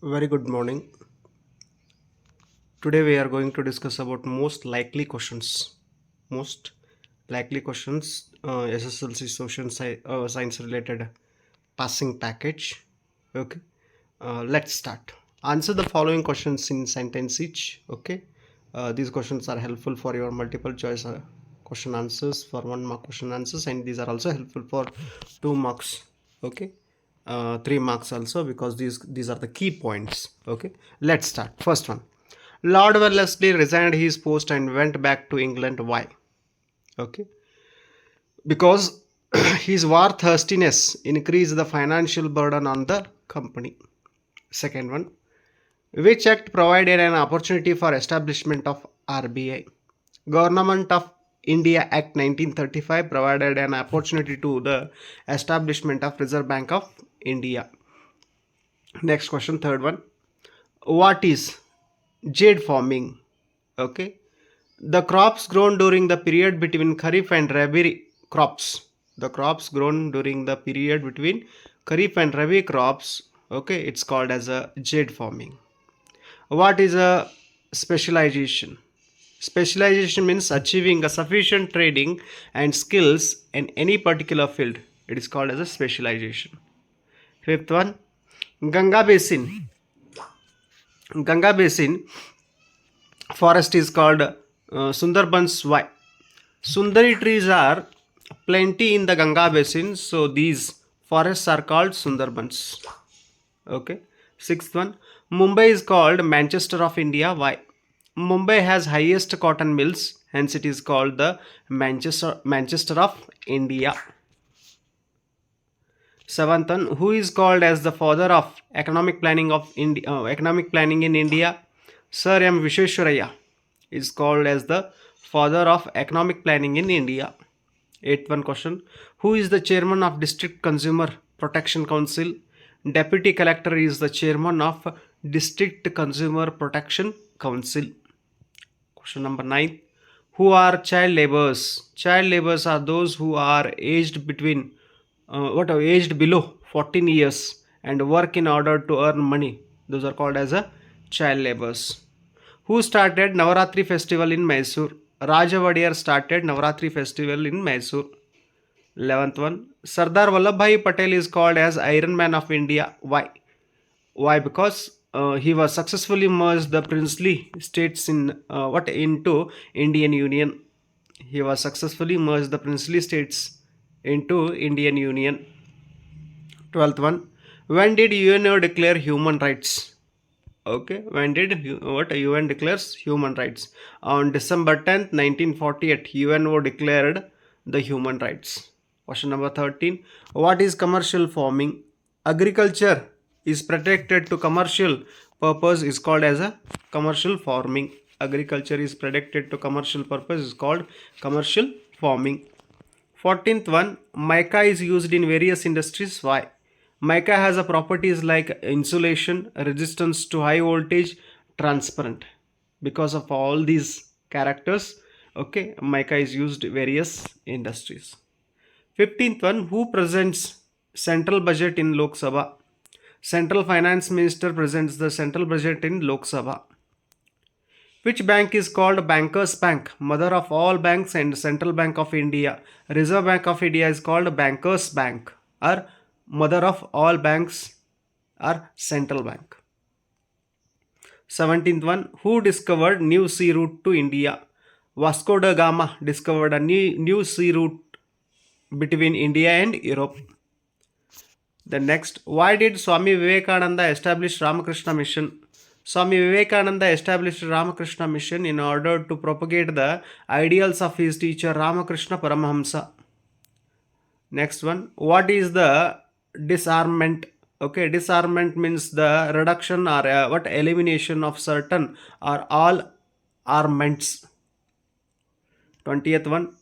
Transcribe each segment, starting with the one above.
Very good morning. Today we are going to discuss about most likely questions. Most likely questions, SSLC social science related passing package. Okay. Let's start. Answer the following questions in sentence each. Okay. These questions are helpful for your multiple choice question answers for 1 mark question answers, and these are also helpful for 2 marks. Okay. 3 marks also, because these are the key points. Okay. Let's start. First one. Lord Wellesley resigned his post and went back to England. Why? Okay. Because his war thirstiness increased the financial burden on the company. Second one. Which act provided an opportunity for establishment of RBI? Government of India Act 1935 provided an opportunity to the establishment of Reserve Bank of India. Next question, third one. What is jade farming? Okay. The crops grown during the period between Kharif and Rabi crops. The crops grown during the period between Kharif and Rabi crops. Okay, it's called as a jade farming. What is a specialization? Specialization means achieving a sufficient trading and skills in any particular field. It is called as a specialization. Fifth one, Ganga Basin. Ganga Basin forest is called Sundarbans. Why? Sundari trees are plenty in the Ganga Basin, so these forests are called Sundarbans. Okay. Sixth one, Mumbai is called Manchester of India. Why? Mumbai has highest cotton mills, hence it is called the Manchester of India. Seventh one, who is called as the father of economic planning in India? Sir M. Vishwesvaraya is called as the father of economic planning in India. Eighth one question, who is the chairman of District Consumer Protection Council? Deputy Collector is the chairman of District Consumer Protection Council. Question number 9. Who are child laborers? Child laborers are those who are aged below 14 years and work in order to earn money. Those are called as a child laborers. Who started Navaratri festival in Mysore? Raja Vadiyar started Navaratri festival in Mysore. 11th one, Sardar Vallabhbhai Patel is called as Iron Man of India. Why? Because he was successfully merged the princely states into Indian Union. He was successfully merged the princely states into Indian Union. 12th one, when did UNO declare human rights? Okay, when did UN declares human rights? On December 10th, 1948, UNO declared the human rights. Question number 13. What is commercial farming? Agriculture is protected to commercial purpose is called as a commercial farming. Agriculture is protected to commercial purpose is called commercial farming. 14th one, mica is used in various industries. Why? Mica has a properties like insulation, resistance to high voltage, transparent. Because of all these characters, okay, mica is used in various industries. 15th one, who presents central budget in Lok Sabha? Central Finance Minister presents the central budget in Lok Sabha. Which bank is called Bankers Bank, mother of all banks and Central Bank of India? Reserve Bank of India is called Bankers Bank, or mother of all banks or Central Bank. 17th one, who discovered new sea route to India? Vasco da Gama discovered a new sea route between India and Europe. The next, why did Swami Vivekananda establish Ramakrishna Mission? Swami Vivekananda established Ramakrishna Mission in order to propagate the ideals of his teacher Ramakrishna Paramahamsa. Next one, what is the disarmament? Okay, disarmament means the reduction or elimination of certain or all armaments. 20th one,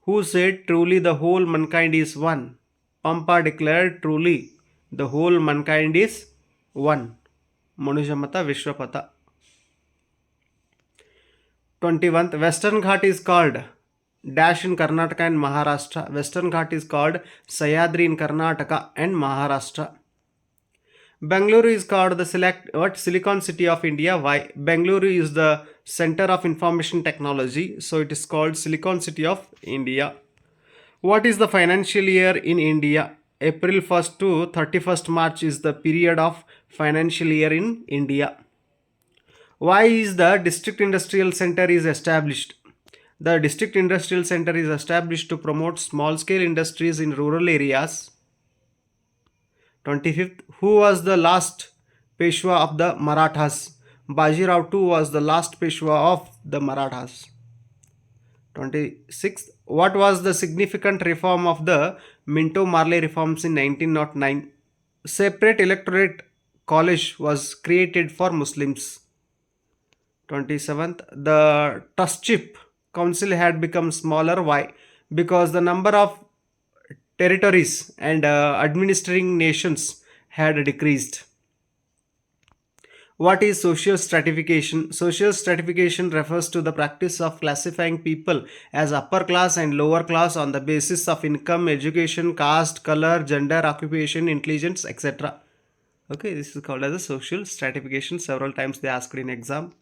who said truly the whole mankind is one? Pampa declared truly the whole mankind is one. Manujamata Vishwapata. 21th, Western Ghat is called dash in Karnataka and Maharashtra. Western Ghat is called Sayadri in Karnataka and Maharashtra. Bangalore is called the Silicon City of India. Why? Bangalore is the center of information technology, so it is called Silicon City of India. What is the financial year in India? April 1st to 31st March is the period of financial year in India. Why is the district industrial center is established? The district industrial center is established to promote small scale industries in rural areas. 25th, who was the last Peshwa of the Marathas? Bajirao II was the last Peshwa of the Marathas. 26th, what was the significant reform of the Minto Marley reforms in 1909? Separate electorate college was created for Muslims. 27th, the Tuschip council had become smaller. Why? Because the number of territories and administering nations had decreased. What is social stratification? Social stratification refers to the practice of classifying people as upper class and lower class on the basis of income, education, caste, color, gender, occupation, intelligence, etc. Okay, this is called as a social stratification. Several times they asked in exam.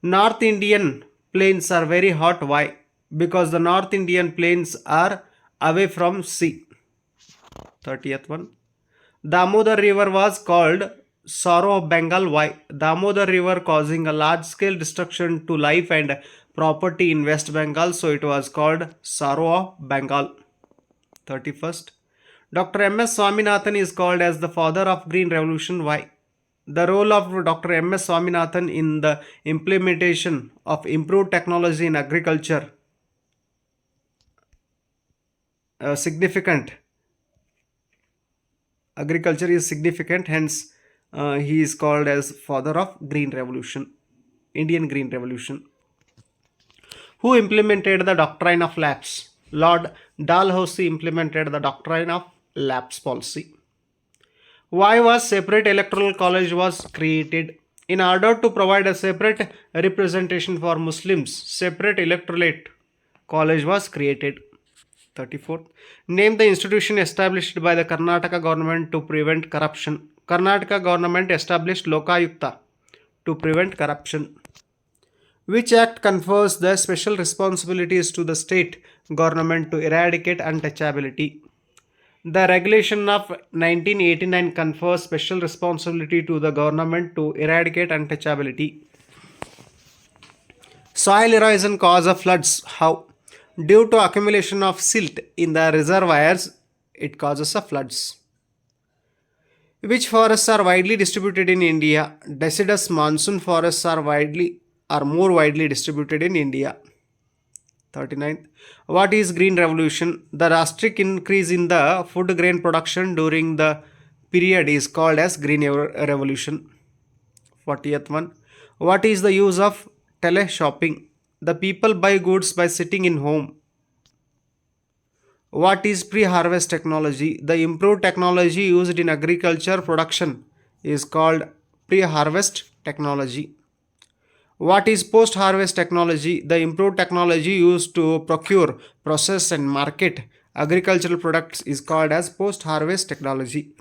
North Indian plains are very hot. Why? Because the North Indian plains are away from sea. 30th one. Damodar river was called Sorrow of Bengal. Why? Damodar river causing a large scale destruction to life and property in West Bengal, so it was called Sorrow of Bengal. 31st. Dr. M.S. Swaminathan is called as the father of Green Revolution. Why? The role of Dr. M.S. Swaminathan in the implementation of improved technology in agriculture significant. Agriculture is significant, hence he is called as father of Green Revolution, Indian Green Revolution. Who implemented the doctrine of lapse? Lord Dalhousie implemented the doctrine of lapse policy. Why was separate electoral college was created? In order to provide a separate representation for Muslims, separate electorate college was created. 34th. Name the institution established by the Karnataka government to prevent corruption. Karnataka government established Lokayukta to prevent corruption. Which act confers the special responsibilities to the state government to eradicate untouchability? The regulation of 1989 confers special responsibility to the government to eradicate untouchability. Soil erosion cause of floods. How? Due to accumulation of silt in the reservoirs, it causes a floods. Which forests are widely distributed in India? Deciduous monsoon forests are more widely distributed in India. 39th. What is Green Revolution? The drastic increase in the food grain production during the period is called as Green Revolution. 40th one. What is the use of tele shopping? The people buy goods by sitting in home. What is pre-harvest technology? The improved technology used in agriculture production is called pre-harvest technology. What is post-harvest technology? The improved technology used to procure, process and market agricultural products is called as post-harvest technology.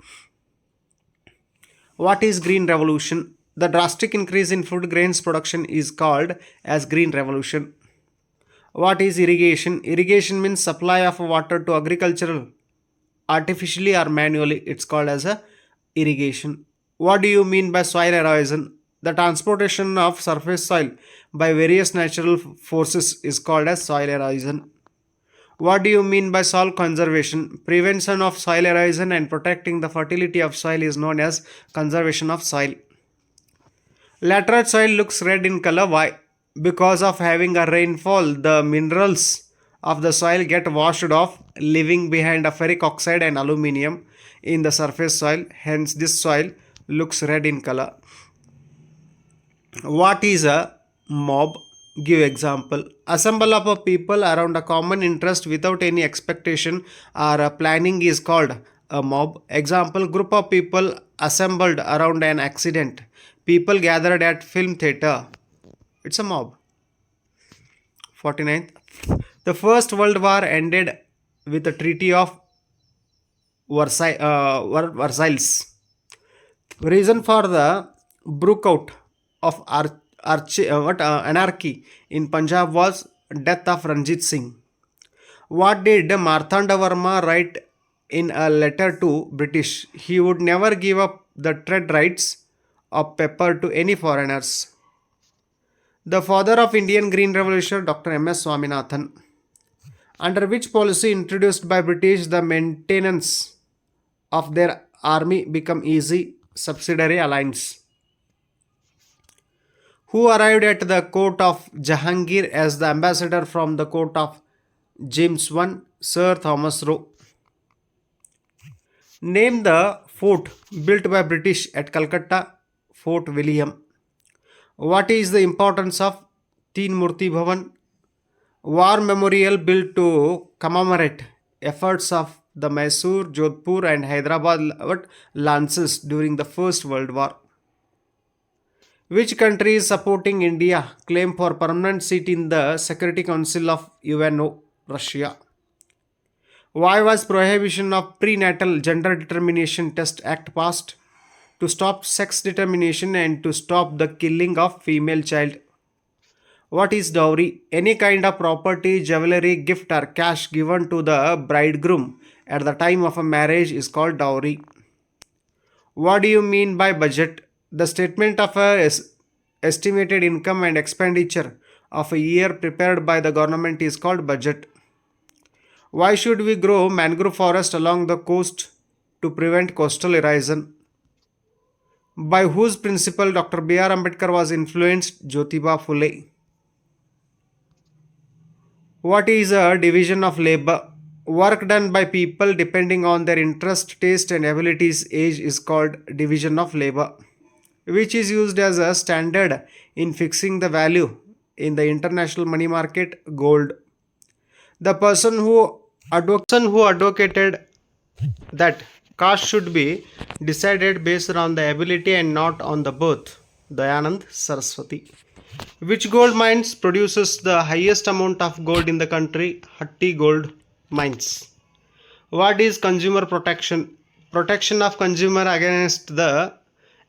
What is Green Revolution? The drastic increase in food grains production is called as Green Revolution. What is irrigation? Irrigation means supply of water to agricultural artificially or manually. It's called as a irrigation. What do you mean by soil erosion? The transportation of surface soil by various natural forces is called as soil erosion. What do you mean by soil conservation? Prevention of soil erosion and protecting the fertility of soil is known as conservation of soil. Laterite soil looks red in color. Why? Because of having a rainfall, the minerals of the soil get washed off, leaving behind a ferric oxide and aluminium in the surface soil. Hence, this soil looks red in color. What is a mob? Give example. Assemble of a people around a common interest without any expectation or a planning is called a mob. Example, group of people assembled around an accident. People gathered at film theatre. It's a mob. 49th. The First World War ended with the Treaty of Versailles. Reason for the breakout of anarchy in Punjab was death of Ranjit Singh. What did Marthanda Varma write in a letter to British? He would never give up the trade rights of pepper to any foreigners. The father of Indian Green Revolution, Dr. M.S. Swaminathan, under which policy introduced by British the maintenance of their army become easy subsidiary alliance. Who arrived at the court of Jahangir as the ambassador from the court of James I, Sir Thomas Roe. Name the fort built by British at Calcutta, Fort William. What is the importance of Teen Murti Bhavan? War memorial built to commemorate efforts of the Mysore, Jodhpur and Hyderabad lances during the First World War. Which country is supporting India claim for permanent seat in the Security Council of UNO? Russia. Why was prohibition of prenatal gender determination test act passed? To stop sex determination and to stop the killing of female child. What is dowry? Any kind of property, jewelry, gift or cash given to the bridegroom at the time of a marriage is called dowry. What do you mean by budget? The statement of a estimated income and expenditure of a year prepared by the government is called budget. Why should we grow mangrove forest along the coast to prevent coastal erosion? By whose principle Dr. B.R. Ambedkar was influenced? Jyotiba Phule. What is a division of labor? Work done by people depending on their interest, taste and abilities age is called division of labor, which is used as a standard in fixing the value in the international money market, gold. The person who advocated that caste should be decided based on the ability and not on the birth, Dayanand Saraswati. Which gold mines produces the highest amount of gold in the country? Hatti Gold Mines. What is consumer protection? Protection of consumer against the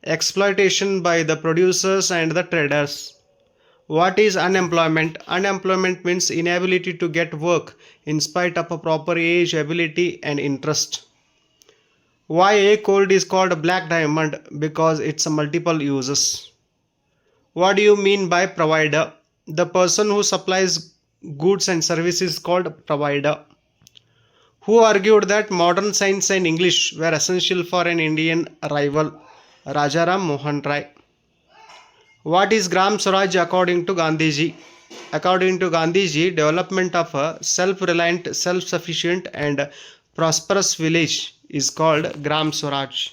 exploitation by the producers and the traders. What is unemployment? Unemployment means inability to get work in spite of a proper age, ability and interest. Why a gold is called a black diamond? Because it's a multiple uses. What do you mean by provider? The person who supplies goods and services is called provider. Who argued that modern science and English were essential for an Indian arrival? Rajaram Mohan Rai. What is Gram Swaraj according to Gandhiji? According to Gandhiji, development of a self-reliant, self-sufficient and prosperous village is called Gram Swaraj.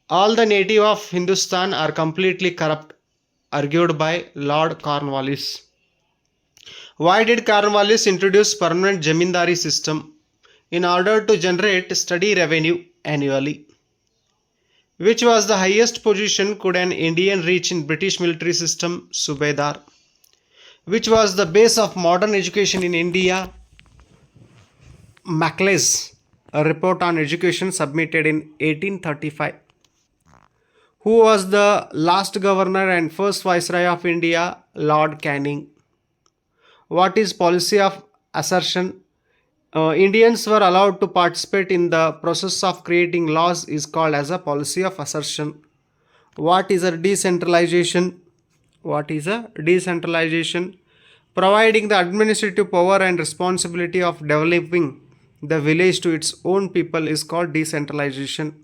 All the native of Hindustan are completely corrupt, argued by Lord Cornwallis. Why did Cornwallis introduce permanent Jamindari system? In order to generate steady revenue annually. Which was the highest position could an Indian reach in British military system? Subedar. Which was the base of modern education in India? Maclay's a report on education submitted in 1835. Who was the last governor and first viceroy of India? Lord Canning. What is policy of assertion? Indians were allowed to participate in the process of creating laws is called as a policy of assertion. What is a decentralization? What is a decentralization? Providing the administrative power and responsibility of developing the village to its own people is called decentralization.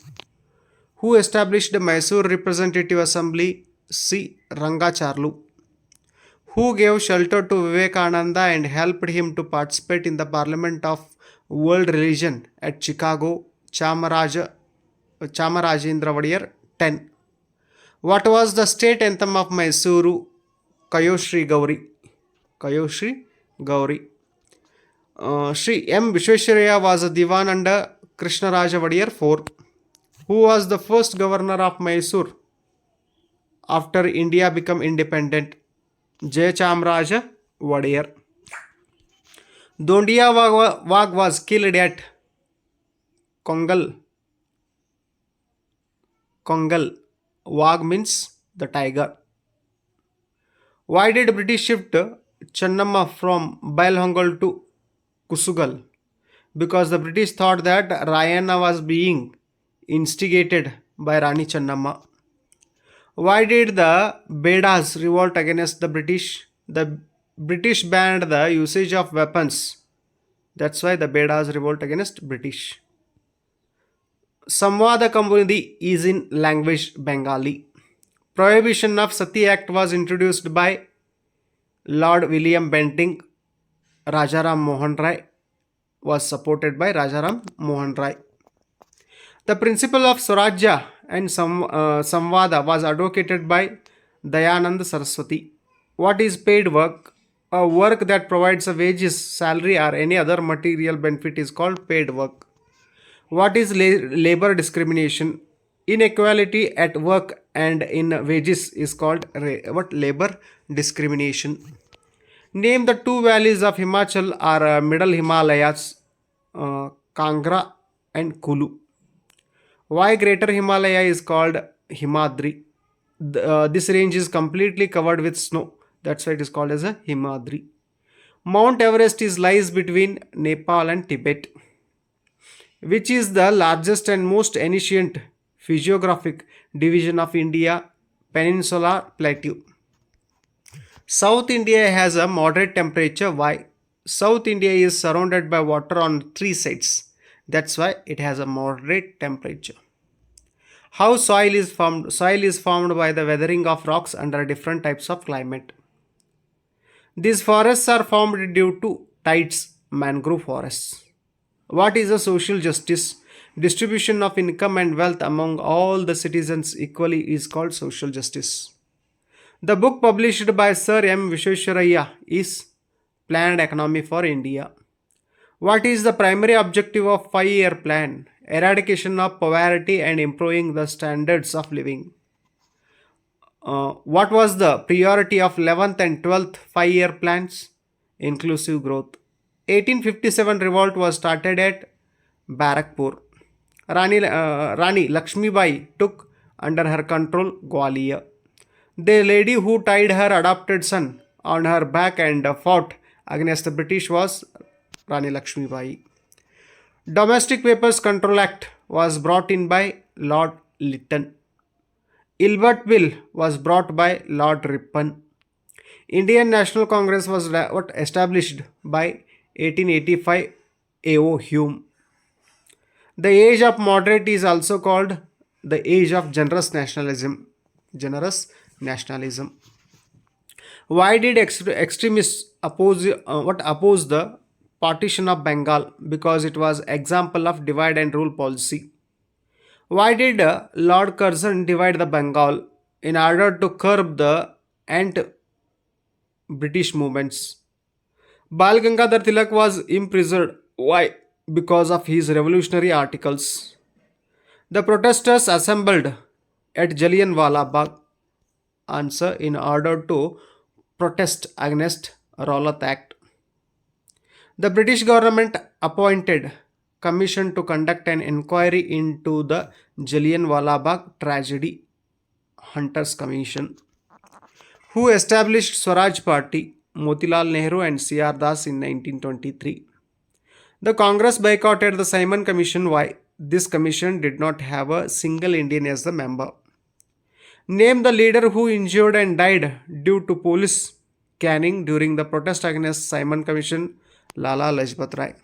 Who established the Mysore Representative Assembly? C. Rangacharlu. Who gave shelter to Vivekananda and helped him to participate in the Parliament of World Religion at Chicago? Chamarajendra Vadiyar 10. What was the state anthem of Mysuru? Kayoshri Gauri. Kayoshri Gauri. Sri M. Vishwesharaya was a Diwan under Krishnaraja Vadiyar 4. Who was the first governor of Mysore after India became independent? Jayachamraja Vadiyar. Dondiya Wag was killed at Kongal. Kongal. Wag means the tiger. Why did British shift Channamma from Bailhongal to Kusugal? Because the British thought that Rayana was being instigated by Rani Channamma. Why did the Bedas revolt against the British? The British banned the usage of weapons. That's why the Bedas revolt against British. Samvada Kamuni is in language Bengali. Prohibition of Sati Act was introduced by Lord William Bentinck. Rajaram Mohan Rai was supported by Rajaram Mohan Rai. The principle of Swarajya and Samvada was advocated by Dayanand Saraswati. What is paid work? A work that provides a wages, salary, or any other material benefit is called paid work. What is labor discrimination? Inequality at work and in wages is called labor discrimination. Name the two valleys of Himachal or Middle Himalayas, Kangra and Kulu. Why Greater Himalaya is called Himadri? This range is completely covered with snow. That's why it is called as a Himadri. Mount Everest lies between Nepal and Tibet. Which is the largest and most ancient physiographic division of India? Peninsular Plateau. South India has a moderate temperature. Why? South India is surrounded by water on three sides. That's why it has a moderate temperature. How soil is formed? Soil is formed by the weathering of rocks under different types of climate. These forests are formed due to tides, mangrove forests. What is a social justice? Distribution of income and wealth among all the citizens equally is called social justice. The book published by Sir M. Vishwesvaraya is Planned Economy for India. What is the primary objective of 5-year plan? Eradication of poverty and improving the standards of living. What was the priority of 11th and 12th 5-year plans? Inclusive growth. 1857 revolt was started at Barakpur. Rani Lakshmi Bai took under her control Gwalior. The lady who tied her adopted son on her back and fought against the British was Rani Lakshmi Bai. Domestic Papers Control Act was brought in by Lord Lytton. Ilbert Bill was brought by Lord Ripon. Indian National Congress was established by 1885 A.O. Hume. The age of moderate is also called the age of generous nationalism. Generous nationalism. Why did extremists oppose the partition of Bengal? Because it was example of divide and rule policy. Why did Lord Curzon divide the Bengal? In order to curb the anti-British movements. Bal Gangadhar Tilak was imprisoned. Why? Because of his revolutionary articles. The protesters assembled at Jallianwala Bagh. Answer: in order to protest against Rowlatt Act. The British government appointed commission to conduct an inquiry into the Jallianwala Bagh tragedy. Hunter's Commission. Who established Swaraj Party? Motilal Nehru and C.R. Das in 1923. The Congress boycotted the Simon Commission. Why? This commission did not have a single Indian as the member. Name the leader who injured and died due to police caning during the protest against Simon Commission. Lala Lajpat Rai.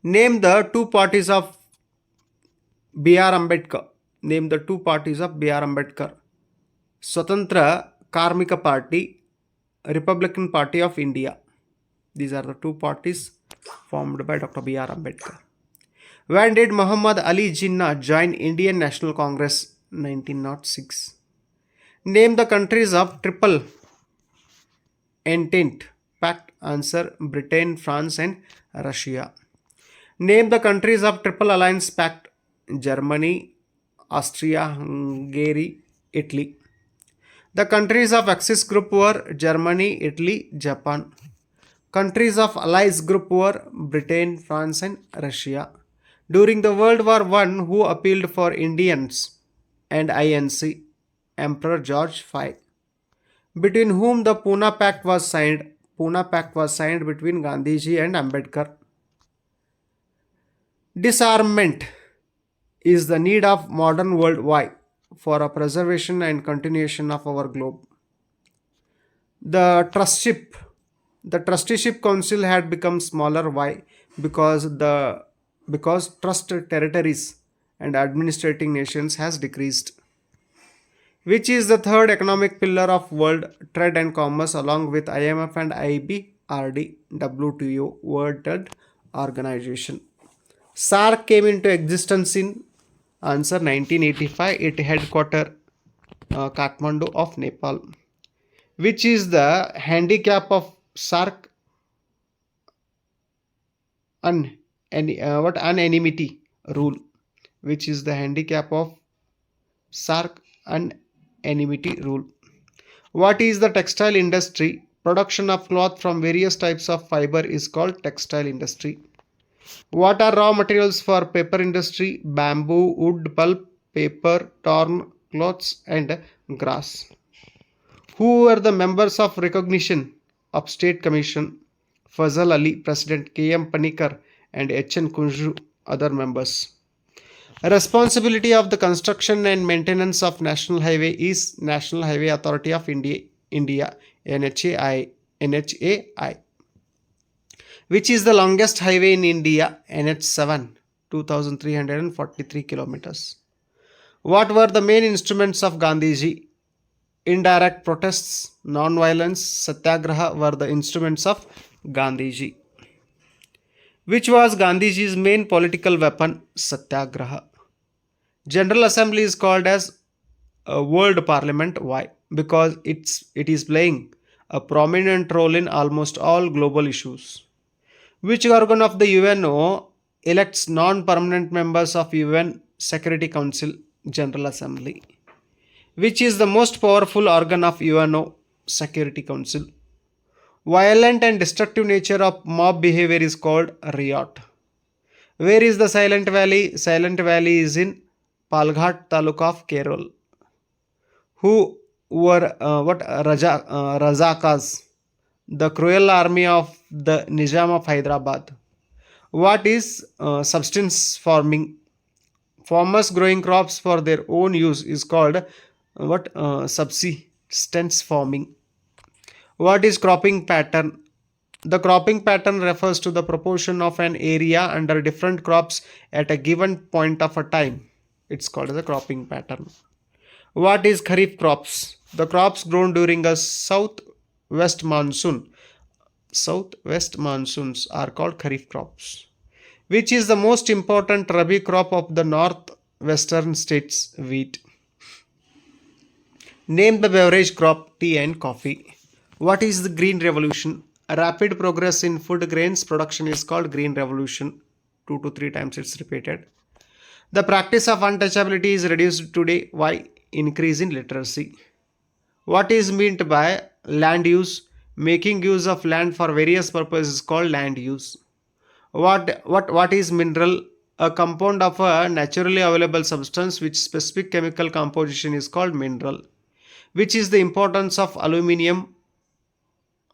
Name the two parties of B.R. Ambedkar. Name the two parties of B.R. Ambedkar. Swatantra Karmika Party, Republican Party of India. These are the two parties formed by Dr. B.R. Ambedkar. When did Muhammad Ali Jinnah join Indian National Congress? 1906. Name the countries of Triple Entente Pact. Answer: Britain, France and Russia. Name the countries of Triple Alliance Pact. Germany, Austria, Hungary, Italy. The countries of Axis Group were Germany, Italy, Japan. Countries of Allies Group were Britain, France and Russia. During the World War One, who appealed for Indians and INC? Emperor George V, between whom the Pune Pact was signed. Pune Pact was signed between Gandhiji and Ambedkar. Disarmament is the need of modern world. Why? For a preservation and continuation of our globe. The trustship, the trusteeship council had become smaller. Why? Because trust territories and administrating nations has decreased. Which is the third economic pillar of world trade and commerce along with IMF and IBRD, WTO, World Trade Organization. SARC came into existence in answer 1985. It headquarter Kathmandu of Nepal. Which is the handicap of SARC? Unanimity rule. Which is the handicap of SARC? Unanimity rule. What is the textile industry? Production of cloth from various types of fiber is called textile industry. What are raw materials for paper industry? Bamboo, wood pulp, paper, torn cloths and grass. Who were the members of recognition of State Commission? Fazal Ali, President K.M. Panikar and H.N. Kunju, other members. Responsibility of the construction and maintenance of National Highway is National Highway Authority of India, NHAI. Which is the longest highway in India? NH7, 2343 kilometers. What were the main instruments of Gandhiji? Indirect protests, non-violence, satyagraha were the instruments of Gandhiji. Which was Gandhiji's main political weapon? Satyagraha. General Assembly is called as a world parliament. Why? Because it is playing a prominent role in almost all global issues. Which organ of the UNO elects non-permanent members of UN Security Council? General Assembly. Which is the most powerful organ of UNO Security Council? Violent and destructive nature of mob behavior is called riot. Where is the Silent Valley? Silent Valley is in Palghat Taluka of Kerala. Who were Razakas? The cruel army of the Nizam of Hyderabad. What is substance farming? Farmers growing crops for their own use is called subsistence farming. What is cropping pattern? The cropping pattern refers to the proportion of an area under different crops at a given point of a time. It's called as a cropping pattern. What is kharif crops? The crops grown during a southwest monsoon. Southwest monsoons are called kharif crops. Which is the most important rabi crop of the northwestern states? Wheat. Name the beverage crop, tea and coffee. What is the green revolution? A rapid progress in food grains production is called green revolution. 2 to 3 times it's repeated. The practice of untouchability is reduced today. Why? Increase in literacy. What is meant by land use? Making use of land for various purposes is called land use. What is mineral? A compound of a naturally available substance which specific chemical composition is called mineral. Which is the importance of aluminium?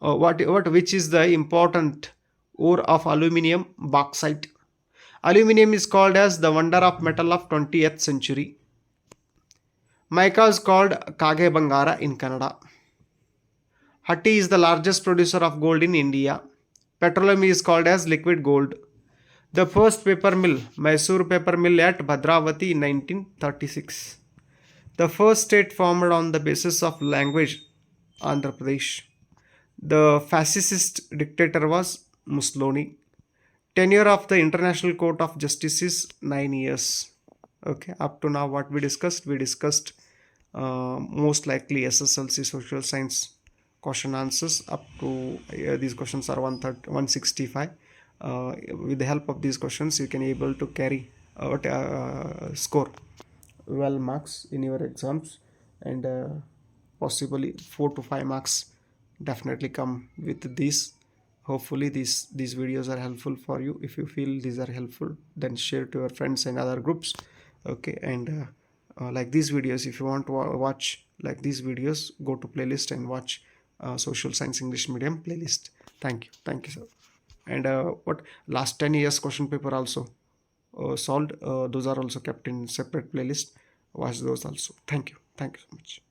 Which is the important ore of aluminium? Bauxite. Aluminium is called as the wonder of metal of 20th century. Mica is called Kage Bangara in Canada. Hatti is the largest producer of gold in India. Petroleum is called as liquid gold. The first paper mill, Mysore paper mill at Bhadravati in 1936. The first state formed on the basis of language, Andhra Pradesh. The fascist dictator was Mussolini. Tenure of the International Court of Justice is 9 years. Okay, up to now what we discussed? We discussed most likely SSLC social science question answers up to these questions are 165. With the help of these questions you can able to carry score well marks in your exams, and possibly 4 to 5 marks definitely come with these Hopefully these videos are helpful for you. If you feel these are helpful, then share to your friends and other groups. Okay, and like these videos, if you want to watch like these videos, go to playlist and watch social science English medium playlist. Thank you, sir. And what last 10 years question paper also solved, those are also kept in separate playlist. Watch those also. Thank you so much.